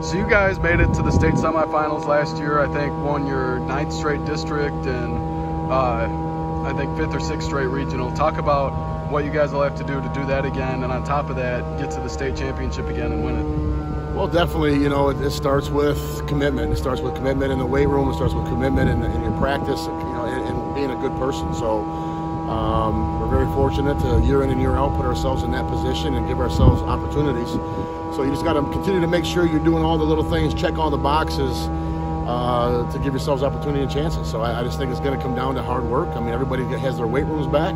So you guys made it to the state semifinals last year. I think won your 9th straight district and I think 5th or 6th straight regional. Talk about what you guys will have to do that again, and on top of that, get to the state championship again and win it. Well, definitely, you know, it starts with commitment. It starts with commitment in the weight room. It starts with commitment in your practice, you know, and being a good person. So we're very fortunate to year in and year out put ourselves in that position and give ourselves opportunities. So you just got to continue to make sure you're doing all the little things, check all the boxes to give yourselves opportunity and chances. So I just think it's going to come down to hard work. I mean, everybody has their weight rooms back.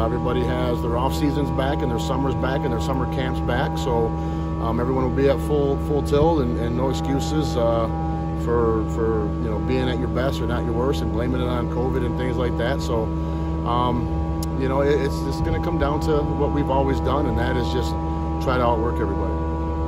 Everybody has their off seasons back and their summers back and their summer camps back. So everyone will be at full tilt and no excuses for you know, being at your best or not your worst and blaming it on COVID and things like that. So you know, it's just going to come down to what we've always done, and that is just try to outwork everybody.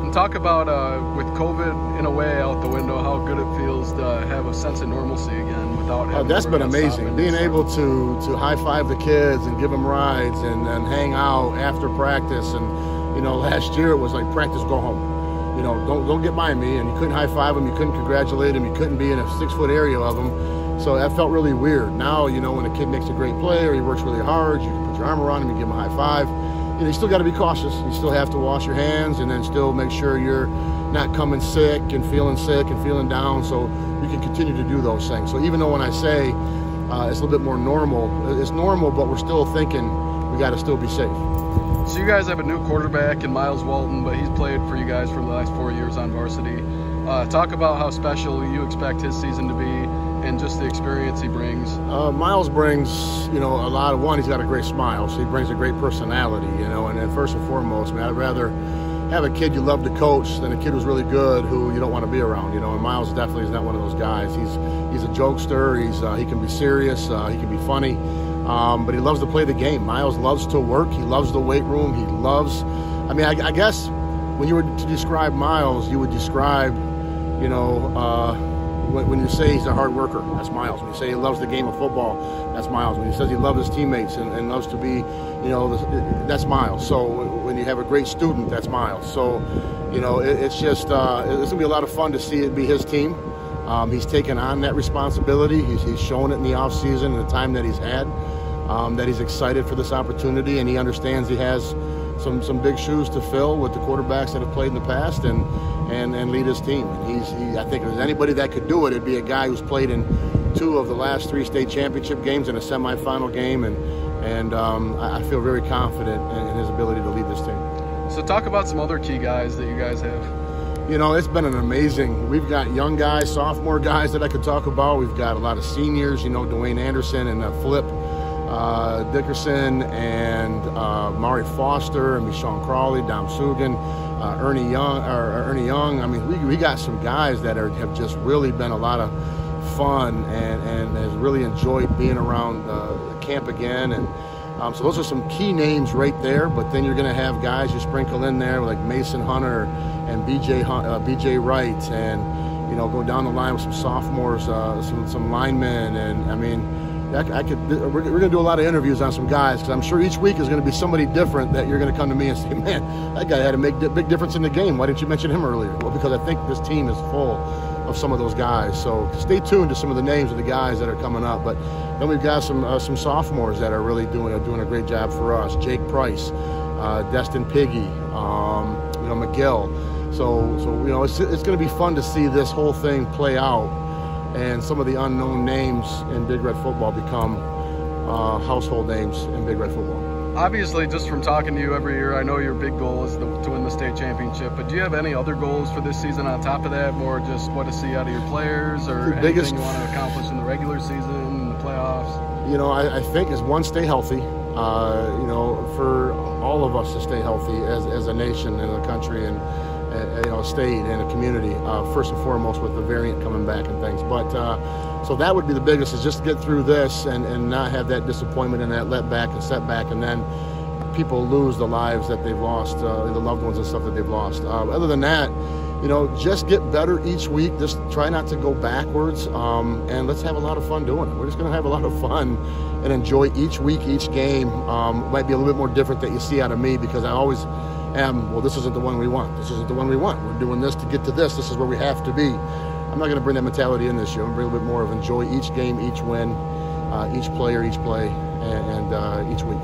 And talk about with COVID in a way out the window, how good it feels to have a sense of normalcy again without having that's been amazing. Being able to high-five the kids and give them rides and hang out after practice. And you know, last year it was like practice, go home. You know, don't get by me. And you couldn't high-five them, you couldn't congratulate them, you couldn't be in a 6-foot area of them. So that felt really weird. Now, you know, when a kid makes a great play or he works really hard, you can put your arm around him and give him a high-five. You know, you still got to be cautious. You still have to wash your hands and then still make sure you're not coming sick and feeling down, so you can continue to do those things. So even though when I say it's a little bit more normal, it's normal, but we're still thinking we got to still be safe. So you guys have a new quarterback in Miles Walton, but he's played for you guys for the last 4 years on varsity. Talk about how special you expect his season to be and just the experience he brings. Miles brings, you know, a lot of, one, he's got a great smile, so he brings a great personality, you know, and first and foremost, man, I'd rather have a kid you love to coach than a kid who's really good who you don't want to be around, you know, and Miles definitely is not one of those guys. He's a jokester, he can be serious, he can be funny, but he loves to play the game. Miles loves to work, he loves the weight room, he loves, I mean, I guess when you were to describe Miles, you would describe, you know, when you say he's a hard worker, that's Miles. When you say he loves the game of football, that's Miles. When he says he loves his teammates and loves to be, you know, that's Miles. So when you have a great student, that's Miles. So, you know, it's just, it's going to be a lot of fun to see it be his team. He's taken on that responsibility. He's shown it in the offseason and the time that he's had, that he's excited for this opportunity, and he understands he has some big shoes to fill with the quarterbacks that have played in the past and lead his team. And I think if there's anybody that could do it, it'd be a guy who's played in 2 of the last 3 state championship games and a semifinal game, and I feel very confident in his ability to lead this team. So talk about some other key guys that you guys have. You know, it's been an amazing, we've got young guys, sophomore guys that I could talk about. We've got a lot of seniors, you know, Dwayne Anderson and Flip Dickerson and Mari Foster and Michonne Crawley, Dom Sugan, Ernie Young. I mean, we got some guys that have just really been a lot of fun and has really enjoyed being around the camp again. And so those are some key names right there. But then you're going to have guys you sprinkle in there like Mason Hunter and BJ Wright, and you know, go down the line with some sophomores, some linemen, and I mean. We're going to do a lot of interviews on some guys, because I'm sure each week is going to be somebody different that you're going to come to me and say, man, that guy had a big difference in the game. Why didn't you mention him earlier? Well, because I think this team is full of some of those guys. So stay tuned to some of the names of the guys that are coming up. But then we've got some sophomores that are really doing a great job for us. Jake Price, Destin Piggy, you know, McGill. So you know, it's going to be fun to see this whole thing play out, and some of the unknown names in Big Red football become household names in Big Red football. Obviously, just from talking to you every year, I know your big goal is to win the state championship, but do you have any other goals for this season on top of that, more just what to see out of your players, or anything you want to accomplish in the regular season, in the playoffs? You know, I think is one, stay healthy. You know, for all of us to stay healthy as a nation and a country and you know, a state and a community, first and foremost with the variant coming back and things. But so that would be the biggest, is just to get through this and not have that disappointment and that letback and setback, and then people lose the lives that they've lost, the loved ones and stuff that they've lost. Other than that, you know, just get better each week. Just try not to go backwards, and let's have a lot of fun doing it. We're just going to have a lot of fun and enjoy each week, each game. Might be a little bit more different that you see out of me, because I always well, this isn't the one we want. This isn't the one we want. We're doing this to get to this. This is where we have to be. I'm not going to bring that mentality in this year. I'm going to bring a little bit more of enjoy each game, each win, each player, each play, and each week.